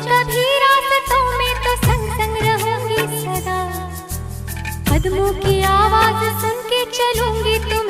कभी रास्तों में तो संग संग रहूंगी सदा। कदमों की आवाज सुन के चलूंगी तुम